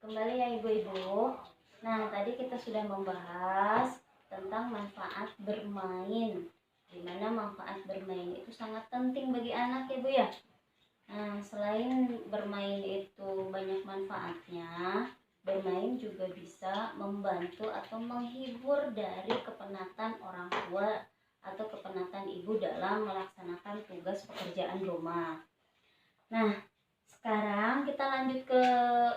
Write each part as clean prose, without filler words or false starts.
Kembali ya ibu-ibu. Nah, tadi kita sudah membahas tentang manfaat bermain. Dimana manfaat bermain itu sangat penting bagi anak ya Bu ya. Nah, selain bermain itu banyak manfaatnya, bermain juga bisa membantu atau menghibur dari kepenatan orang tua atau kepenatan ibu dalam melaksanakan tugas pekerjaan rumah. Nah, sekarang kita lanjut ke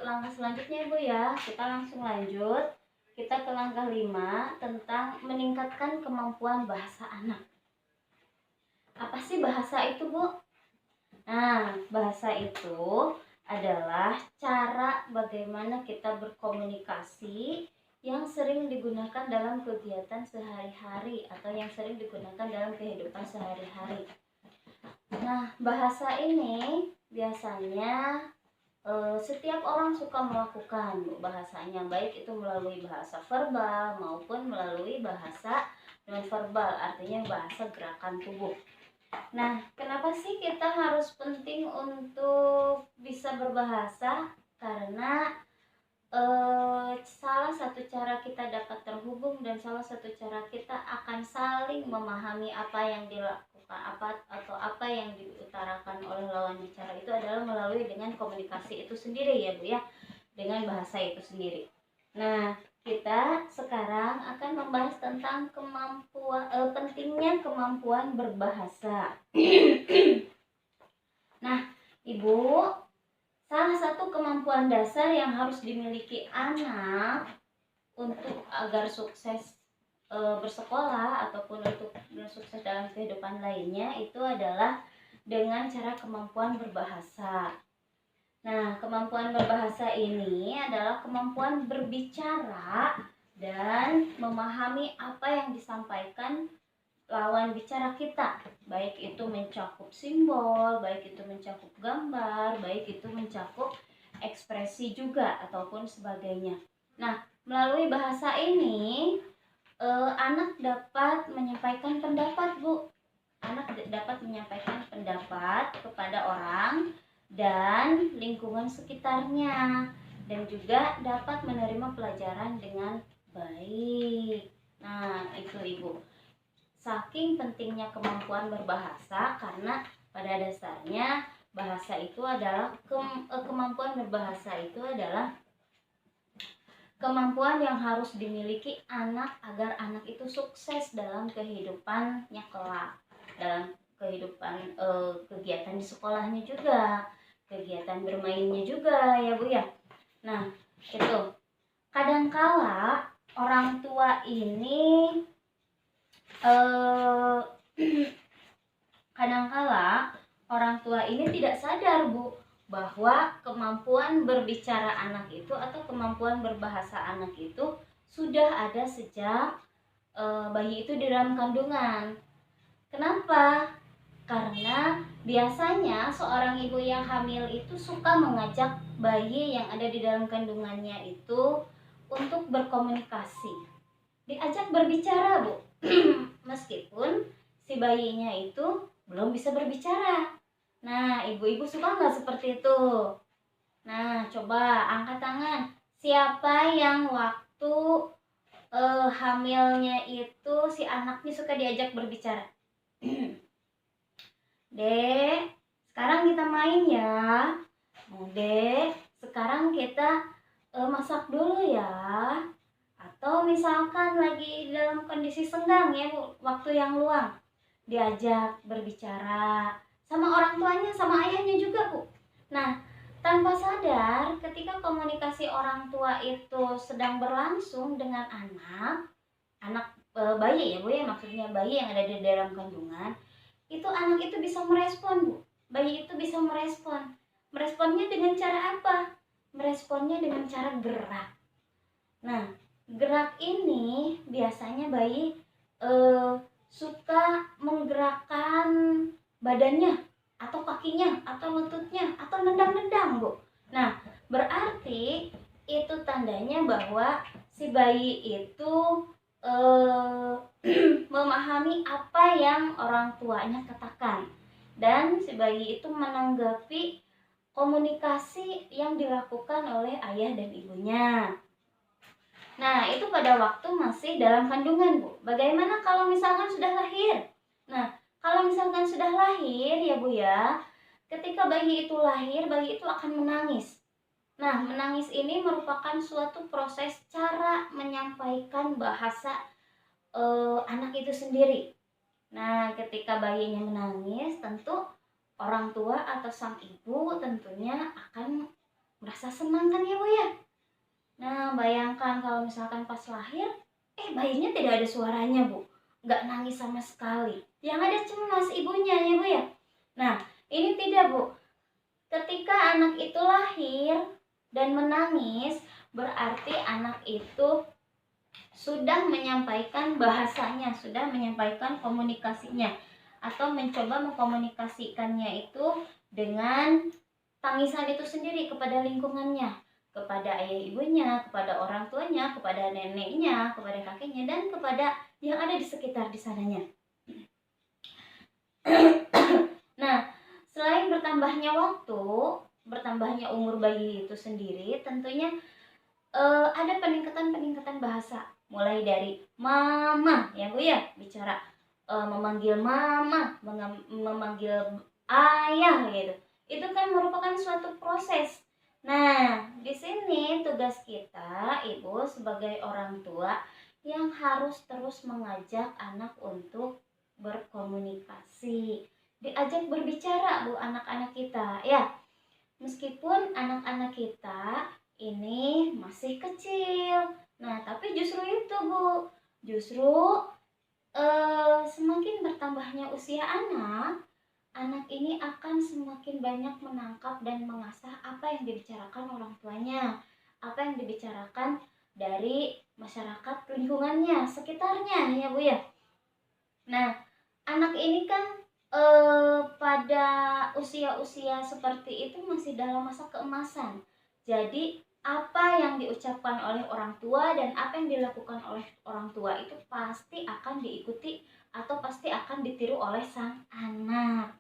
langkah selanjutnya Bu ya. Kita langsung lanjut. Kita ke langkah 5 tentang meningkatkan kemampuan bahasa anak. Apa sih bahasa itu Bu? Nah, bahasa itu adalah cara bagaimana kita berkomunikasi yang sering digunakan dalam kegiatan sehari-hari atau yang sering digunakan dalam kehidupan sehari-hari. Nah, bahasa ini biasanya setiap orang suka melakukan bahasanya, baik itu melalui bahasa verbal maupun melalui bahasa nonverbal, artinya bahasa gerakan tubuh. Nah, kenapa sih kita harus penting untuk bisa berbahasa? Karena salah satu cara kita dapat terhubung dan salah satu cara kita akan saling memahami apa yang dilakukan apa yang diutarakan oleh lawan bicara itu adalah melalui dengan komunikasi itu sendiri ya Bu ya, dengan bahasa itu sendiri. Nah, kita sekarang akan membahas tentang pentingnya kemampuan berbahasa. Nah, Ibu, salah satu kemampuan dasar yang harus dimiliki anak untuk agar sukses bersekolah ataupun untuk sukses dalam kehidupan lainnya itu adalah dengan cara kemampuan berbahasa. Nah, kemampuan berbahasa ini adalah kemampuan berbicara dan memahami apa yang disampaikan lawan bicara kita, baik itu mencakup simbol, baik itu mencakup gambar, baik itu mencakup ekspresi juga ataupun sebagainya. Nah, melalui bahasa ini anak dapat menyampaikan pendapat Bu. Anak dapat menyampaikan pendapat kepada orang dan lingkungan sekitarnya, dan juga dapat menerima pelajaran dengan baik. Nah, itu Ibu. Saking pentingnya kemampuan berbahasa, karena pada dasarnya bahasa itu adalah kemampuan berbahasa itu adalah kemampuan yang harus dimiliki anak agar anak itu sukses dalam kehidupannya kelak, dalam kehidupan kegiatan di sekolahnya juga, kegiatan bermainnya juga ya Bu ya. Nah, itu kadangkala orang tua ini kadangkala orang tua ini tidak sadar Bu bahwa kemampuan berbicara anak itu atau kemampuan berbahasa anak itu sudah ada sejak bayi itu di dalam kandungan. Kenapa? Karena biasanya seorang ibu yang hamil itu suka mengajak bayi yang ada di dalam kandungannya itu untuk berkomunikasi, diajak berbicara Bu. Meskipun si bayinya itu belum bisa berbicara. Nah, ibu-ibu suka nggak seperti itu? Nah, coba angkat tangan. Siapa yang waktu hamilnya itu si anaknya suka diajak berbicara? Dek, sekarang kita main ya. Dek, sekarang kita masak dulu ya. Atau misalkan lagi dalam kondisi senggang ya Bu, waktu yang luang, diajak berbicara sama orang tuanya, sama ayahnya juga Bu. Nah, tanpa sadar ketika komunikasi orang tua itu sedang berlangsung dengan anak bayi ya Bu ya, maksudnya bayi yang ada di dalam kandungan, itu anak itu bisa merespon Bu. Bayi itu bisa merespon. Meresponnya dengan cara apa? Meresponnya dengan cara gerak. Nah, gerak ini biasanya bayi suka menggerakkan badannya atau kakinya atau lututnya atau nendang-nendang Bu. Nah, berarti itu tandanya bahwa si bayi itu memahami apa yang orang tuanya katakan, dan si bayi itu menanggapi komunikasi yang dilakukan oleh ayah dan ibunya. Nah, itu pada waktu masih dalam kandungan, Bu. Bagaimana kalau misalkan sudah lahir? Nah, kalau misalkan sudah lahir ya, Bu ya, ketika bayi itu lahir, bayi itu akan menangis. Nah, menangis ini merupakan suatu proses cara menyampaikan bahasa anak itu sendiri. Nah, ketika bayinya menangis, tentu orang tua atau sang ibu tentunya akan merasa senang kan ya, Bu ya? Nah, bayangkan kalau misalkan pas lahir, bayinya tidak ada suaranya, Bu. Nggak nangis sama sekali. Yang ada cemas ibunya ya, Bu ya. Nah, ini tidak, Bu. Ketika anak itu lahir dan menangis, berarti anak itu sudah menyampaikan bahasanya, sudah menyampaikan komunikasinya, atau mencoba mengkomunikasikannya itu dengan tangisan itu sendiri kepada lingkungannya, kepada ayah ibunya, kepada orang tuanya, kepada neneknya, kepada kakeknya, dan kepada yang ada di sekitar di sananya. Nah, selain bertambahnya waktu, bertambahnya umur bayi itu sendiri, tentunya ada peningkatan bahasa, mulai dari mama ya, Bu ya, bicara memanggil mama, memanggil ayah gitu. Itu kan merupakan suatu proses. Nah, di sini tugas kita, Ibu, sebagai orang tua yang harus terus mengajak anak untuk berkomunikasi. Diajak berbicara, Bu, anak-anak kita ya. Meskipun anak-anak kita ini masih kecil. Nah, tapi justru itu, Bu. Justru semakin bertambahnya usia anak ini akan semakin banyak menangkap dan mengasah apa yang dibicarakan orang tuanya, apa yang dibicarakan dari masyarakat lingkungannya, sekitarnya ya, Bu ya. Nah, anak ini kan pada usia-usia seperti itu masih dalam masa keemasan. Jadi apa yang diucapkan oleh orang tua dan apa yang dilakukan oleh orang tua itu pasti akan diikuti atau pasti akan ditiru oleh sang anak.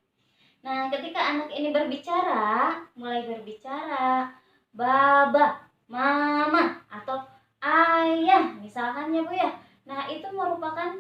Nah, ketika anak ini berbicara, mulai berbicara baba, mama, atau ayah misalkan ya, Bu ya. Nah, itu merupakan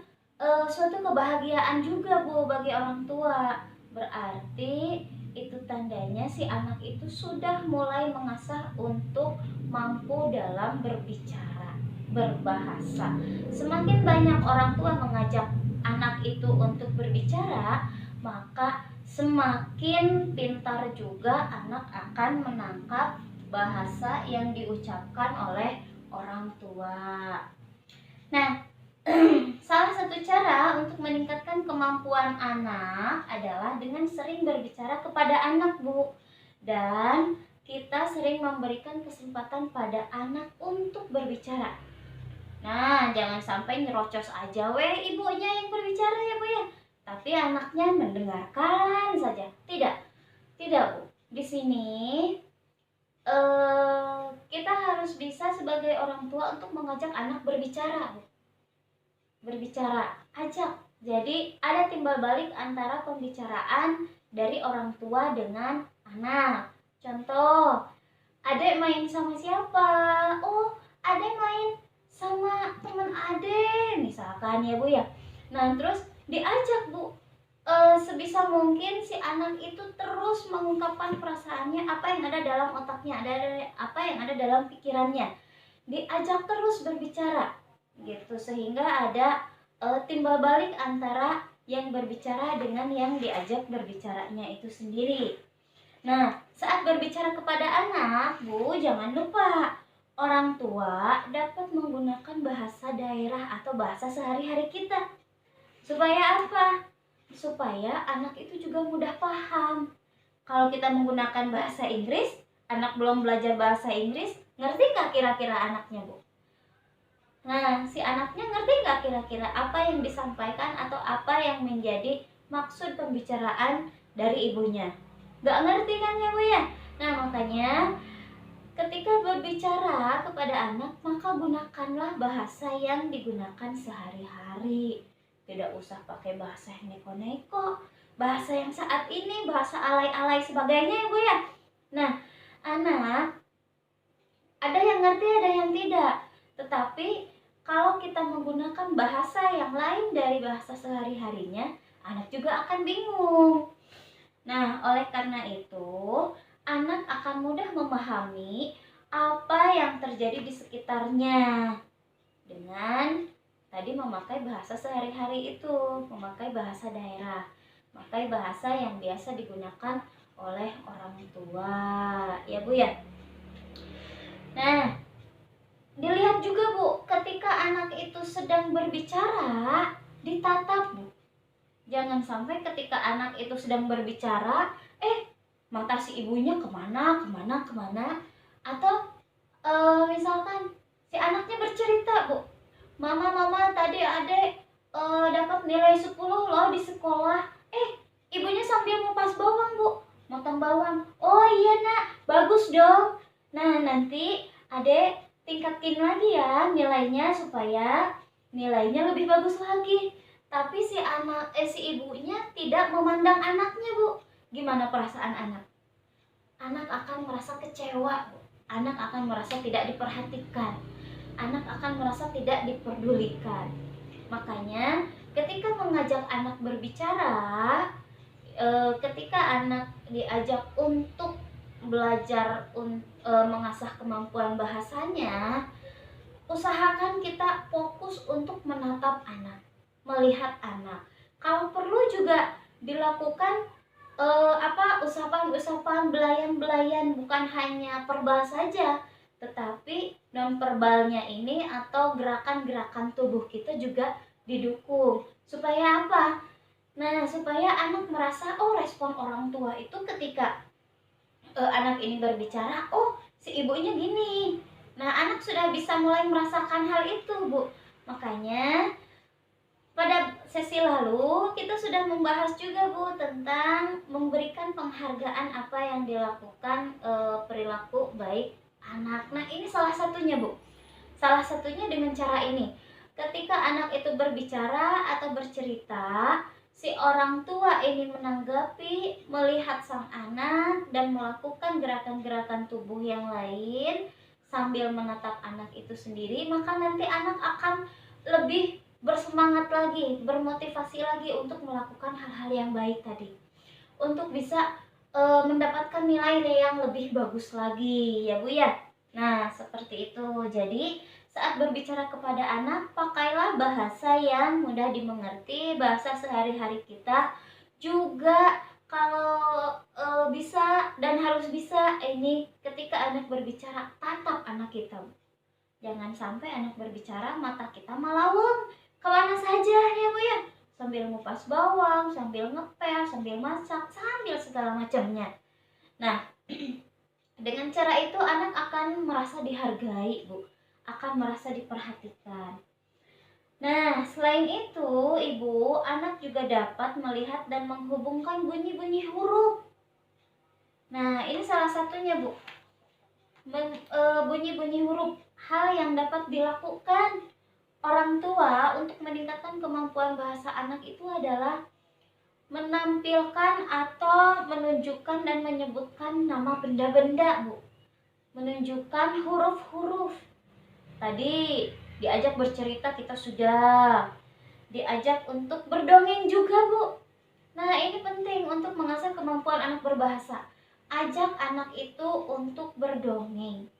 suatu kebahagiaan juga, Bu, bagi orang tua. Berarti itu tandanya si anak itu sudah mulai mengasah untuk mampu dalam berbicara, berbahasa. Semakin banyak orang tua mengajak anak itu untuk berbicara, maka semakin pintar juga anak akan menangkap bahasa yang diucapkan oleh orang tua. Nah, salah satu cara untuk meningkatkan kemampuan anak adalah dengan sering berbicara kepada anak, Bu. Dan kita sering memberikan kesempatan pada anak untuk berbicara. Nah, jangan sampai nyerocos aja ibunya yang berbicara ya, Bu ya. Tapi anaknya mendengarkan saja. Tidak, Bu. Di sini kita harus bisa sebagai orang tua untuk mengajak anak berbicara, Bu. Berbicara, ajak. Jadi ada timbal balik antara pembicaraan dari orang tua dengan anak. Contoh, adek main sama siapa? Oh, adek main sama teman adek, misalkan ya, Bu ya. Nah, terus diajak, Bu, sebisa mungkin si anak itu terus mengungkapkan perasaannya, apa yang ada dalam otaknya, apa yang ada dalam pikirannya. Diajak terus berbicara gitu, sehingga ada timbal balik antara yang berbicara dengan yang diajak berbicaranya itu sendiri. Nah, saat berbicara kepada anak, Bu, jangan lupa orang tua dapat menggunakan bahasa daerah atau bahasa sehari-hari kita. Supaya apa? Supaya anak itu juga mudah paham. Kalau kita menggunakan bahasa Inggris, anak belum belajar bahasa Inggris, ngerti nggak kira-kira anaknya, Bu? Nah, si anaknya ngerti nggak kira-kira apa yang disampaikan atau apa yang menjadi maksud pembicaraan dari ibunya? Nggak ngerti kan ya, Bu ya? Nah, makanya ketika berbicara kepada anak, maka gunakanlah bahasa yang digunakan sehari-hari. Tidak usah pakai bahasa yang neko-neko, bahasa yang saat ini, bahasa alay-alay sebagainya ya, Bu ya. Nah, anak ada yang ngerti, ada yang tidak. Tetapi kalau kita menggunakan bahasa yang lain dari bahasa sehari-harinya, anak juga akan bingung. Nah, oleh karena itu, anak akan mudah memahami apa yang terjadi di sekitarnya dengan tadi memakai bahasa sehari-hari itu, memakai bahasa daerah, memakai bahasa yang biasa digunakan oleh orang tua. Ya, Bu ya. Nah, dilihat juga, Bu, ketika anak itu sedang berbicara, ditatap, Bu. Jangan sampai ketika anak itu sedang berbicara, mata si ibunya kemana, kemana, kemana. Atau misalkan si anaknya bercerita, Bu, Mama, tadi adek dapat nilai 10 loh di sekolah. Ibunya sambil ngupas bawang, Bu, motong bawang. Oh iya nak, bagus dong. Nah, nanti adek tingkatin lagi ya nilainya supaya nilainya lebih bagus lagi. Tapi si ibunya tidak memandang anaknya, Bu. Gimana perasaan anak? Anak akan merasa kecewa, Bu. Anak akan merasa tidak diperhatikan. Anak akan merasa tidak diperdulikan. Makanya ketika mengajak anak berbicara, ketika anak diajak untuk belajar mengasah kemampuan bahasanya, usahakan kita fokus untuk menatap anak, melihat anak. Kalau perlu juga dilakukan usapan-usapan, belayan-belayan, bukan hanya verbal saja, tetapi non verbalnya ini atau gerakan-gerakan tubuh kita juga didukung. Supaya apa? Nah, supaya anak merasa respon orang tua itu ketika anak ini berbicara, si ibunya gini. Nah, anak sudah bisa mulai merasakan hal itu, Bu. Makanya pada sesi lalu kita sudah membahas juga, Bu, tentang memberikan penghargaan apa yang dilakukan perilaku baik anak. Nah, ini salah satunya, Bu. Salah satunya dengan cara ini. Ketika anak itu berbicara atau bercerita, si orang tua ini menanggapi, melihat sang anak dan melakukan gerakan-gerakan tubuh yang lain sambil menatap anak itu sendiri, maka nanti anak akan lebih bersemangat lagi, bermotivasi lagi untuk melakukan hal-hal yang baik tadi. Untuk bisa mendapatkan nilai yang lebih bagus lagi, ya Bu ya. Nah, seperti itu. Jadi, saat berbicara kepada anak, pakailah bahasa yang mudah dimengerti, bahasa sehari-hari kita. Juga kalau bisa dan harus bisa, ini ketika anak berbicara, tatap anak kita. Jangan sampai anak berbicara, mata kita melawang kemana saja, ya Bu ya. Sambil ngupas bawang, sambil ngepel, sambil masak, sambil segala macamnya. Nah, dengan cara itu anak akan merasa dihargai, Bu. Akan merasa diperhatikan. Nah, selain itu, Ibu, anak juga dapat melihat dan menghubungkan bunyi-bunyi huruf. Nah, ini salah satunya, Bu. Bunyi-bunyi huruf, hal yang dapat dilakukan orang tua untuk meningkatkan kemampuan bahasa anak itu adalah menampilkan atau menunjukkan dan menyebutkan nama benda-benda, Bu. Menunjukkan huruf-huruf. Tadi diajak bercerita, kita sudah diajak untuk berdongeng juga, Bu. Nah, ini penting untuk mengasah kemampuan anak berbahasa. Ajak anak itu untuk berdongeng.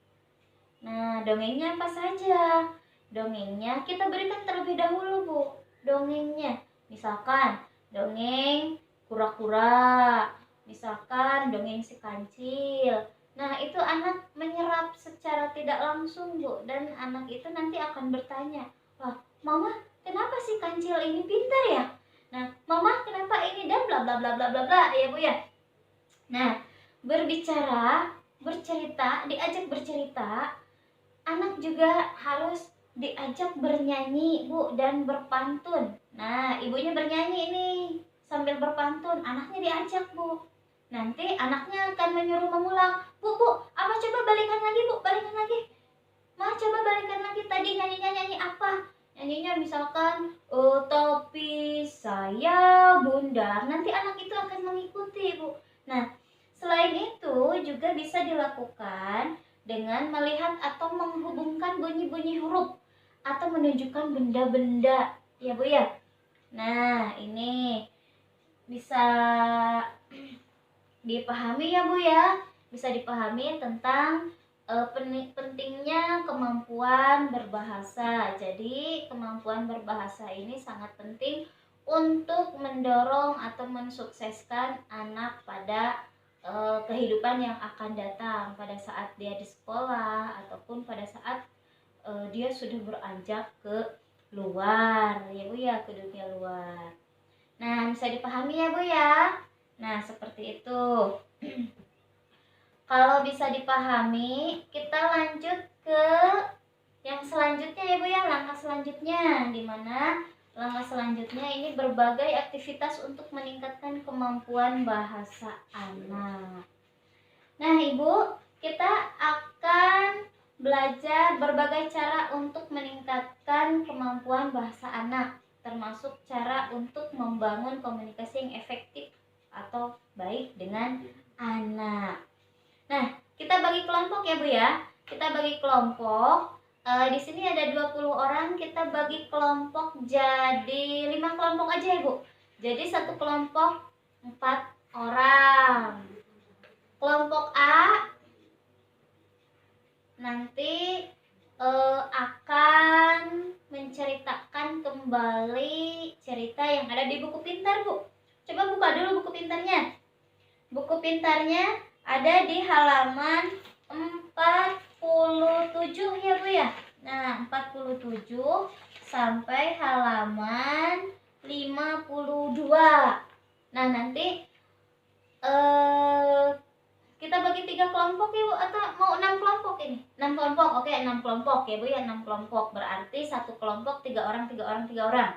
Nah, dongengnya apa saja? Dongengnya kita berikan terlebih dahulu, Bu. Dongengnya, misalkan dongeng kura-kura, misalkan dongeng si kancil. Nah, itu anak menyerap secara tidak langsung, Bu. Dan anak itu nanti akan bertanya, wah, Mama, kenapa si kancil ini pintar ya? Nah, Mama, kenapa ini dan bla bla bla bla bla bla, ya Bu ya. Nah, berbicara, bercerita, diajak bercerita, anak juga harus diajak bernyanyi, Bu, dan berpantun. Nah, ibunya bernyanyi nih sambil berpantun, anaknya diajak, Bu. Nanti anaknya akan menyuruh mengulang. Bu, apa coba balikan lagi, Bu, balikan lagi. Ma, coba balikan lagi, tadi nyanyinya nyanyi apa? Nyanyinya misalkan, topi saya bundar. Nanti anak itu akan mengikuti, Bu. Nah, Selain itu juga bisa dilakukan dengan melihat atau menghubungkan bunyi-bunyi huruf atau menunjukkan benda-benda, ya Bu ya. Nah, ini bisa dipahami ya Bu ya. Bisa dipahami tentang pentingnya kemampuan berbahasa. Jadi, kemampuan berbahasa ini sangat penting untuk mendorong atau mensukseskan anak pada kehidupan yang akan datang, pada saat dia di sekolah ataupun pada saat dia sudah beranjak ke luar, ya Bu ya, ke dunia luar. Nah, bisa dipahami ya Bu ya. Nah, seperti itu. Kalau bisa dipahami, kita lanjut ke yang selanjutnya ya Bu ya, langkah selanjutnya, di mana langkah selanjutnya ini berbagai aktivitas untuk meningkatkan kemampuan bahasa anak. Nah Ibu, kita akan belajar berbagai cara untuk meningkatkan kemampuan bahasa anak, termasuk cara untuk membangun komunikasi yang efektif atau baik dengan anak. Nah, kita bagi kelompok ya Bu ya. Kita bagi kelompok. Di sini ada 20 orang, kita bagi kelompok jadi 5 kelompok aja ya Bu. Jadi satu kelompok 4 orang. Kelompok A nanti akan menceritakan kembali cerita yang ada di buku pintar Bu. Coba buka dulu buku pintarnya. Buku pintarnya ada di halaman 47 ya Bu ya. Nah, 47 sampai halaman 52. Nah, nanti kita bagi 3 kelompok ya Bu, atau mau 6 kelompok ini? 6 kelompok, oke 6 kelompok ya Bu ya, 6 kelompok. Berarti satu kelompok 3 orang, 3 orang, 3 orang.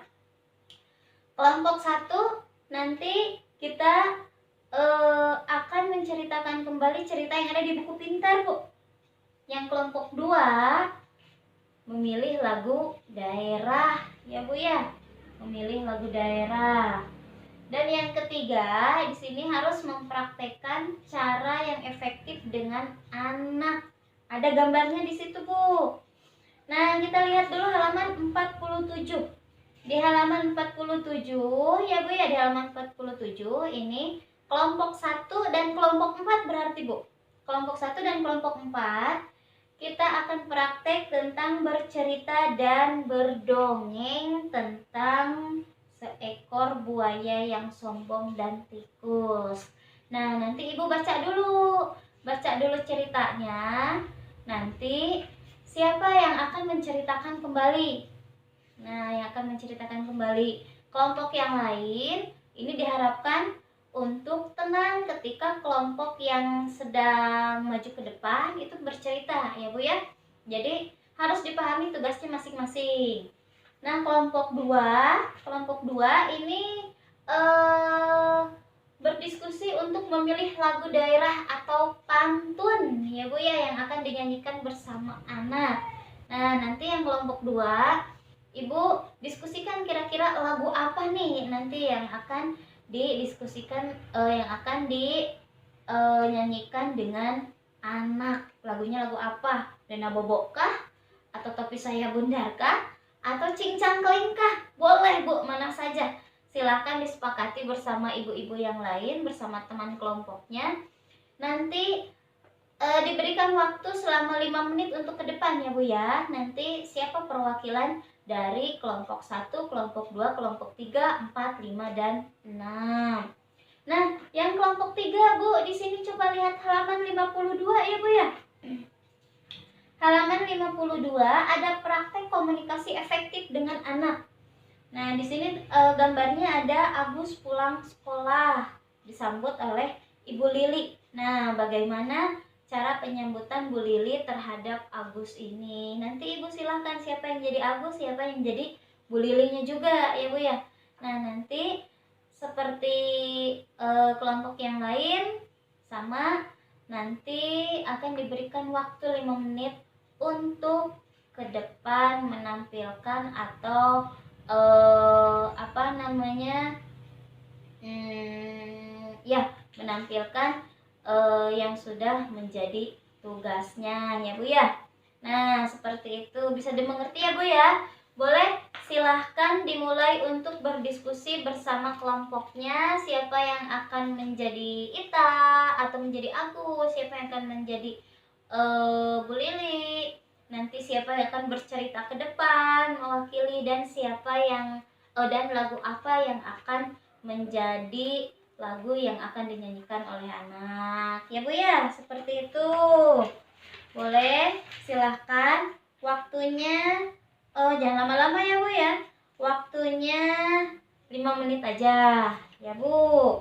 Kelompok 1 nanti kita akan menceritakan kembali cerita yang ada di buku pintar Bu. Yang kelompok 2 memilih lagu daerah ya Bu ya, memilih lagu daerah. Dan yang ketiga di sini harus mempraktekkan cara yang efektif dengan anak. Ada gambarnya di situ Bu. Nah, kita lihat dulu halaman 47. Di halaman 47 ya Bu ya, di halaman 47 ini kelompok 1 dan kelompok 4 berarti Bu. Kelompok 1 dan kelompok 4 kita akan praktek tentang bercerita dan berdongeng tentang seekor buaya yang sombong dan tikus. Nah, nanti Ibu baca dulu ceritanya. Nanti siapa yang akan menceritakan kembali? Nah, yang akan menceritakan kembali. Kelompok yang lain ini diharapkan untuk tenang ketika kelompok yang sedang maju ke depan itu bercerita ya Bu ya. Jadi harus dipahami tugasnya masing-masing. Nah, kelompok 2 ini berdiskusi untuk memilih lagu daerah atau pantun ya Bu ya, yang akan dinyanyikan bersama anak. Nah, nanti yang kelompok 2 Ibu diskusikan kira-kira lagu apa nih nanti yang akan didiskusikan, yang akan dinyanyikan dengan anak. Lagunya lagu apa? Dena Bobok kah? Atau Topi Saya Bundar kah? Atau Cincang Keling kah? Boleh Bu, mana saja. Silakan disepakati bersama ibu-ibu yang lain, bersama teman kelompoknya. Nanti diberikan waktu selama 5 menit untuk ke depan ya Bu ya. Nanti siapa perwakilan dari kelompok 1, kelompok 2, kelompok 3, 4, 5, dan 6. Nah, yang kelompok 3 Bu, di sini coba lihat halaman 52 ya Bu ya. Halaman 52 ada praktek komunikasi efektif dengan anak. Nah, di sini gambarnya ada Agus pulang sekolah disambut oleh Ibu Lili. Nah, bagaimana cara penyambutan Bu Lili terhadap Agus ini? Nanti Ibu silahkan siapa yang jadi Agus, siapa yang jadi Bu Lilinya juga ya Bu ya. Nah, nanti seperti kelompok yang lain sama, nanti akan diberikan waktu 5 menit untuk ke depan menampilkan atau menampilkan yang sudah menjadi tugasnya ya Bu ya. Nah, seperti itu bisa dimengerti ya Bu ya. Boleh silahkan dimulai untuk berdiskusi bersama kelompoknya, siapa yang akan menjadi Ita atau menjadi aku, siapa yang akan menjadi Bu Lili, nanti siapa yang akan bercerita ke depan mewakili, dan siapa yang dan lagu apa yang akan menjadi lagu yang akan dinyanyikan oleh anak ya Bu ya. Seperti itu. Boleh silahkan waktunya, jangan lama-lama ya Bu ya, waktunya 5 menit aja ya Bu.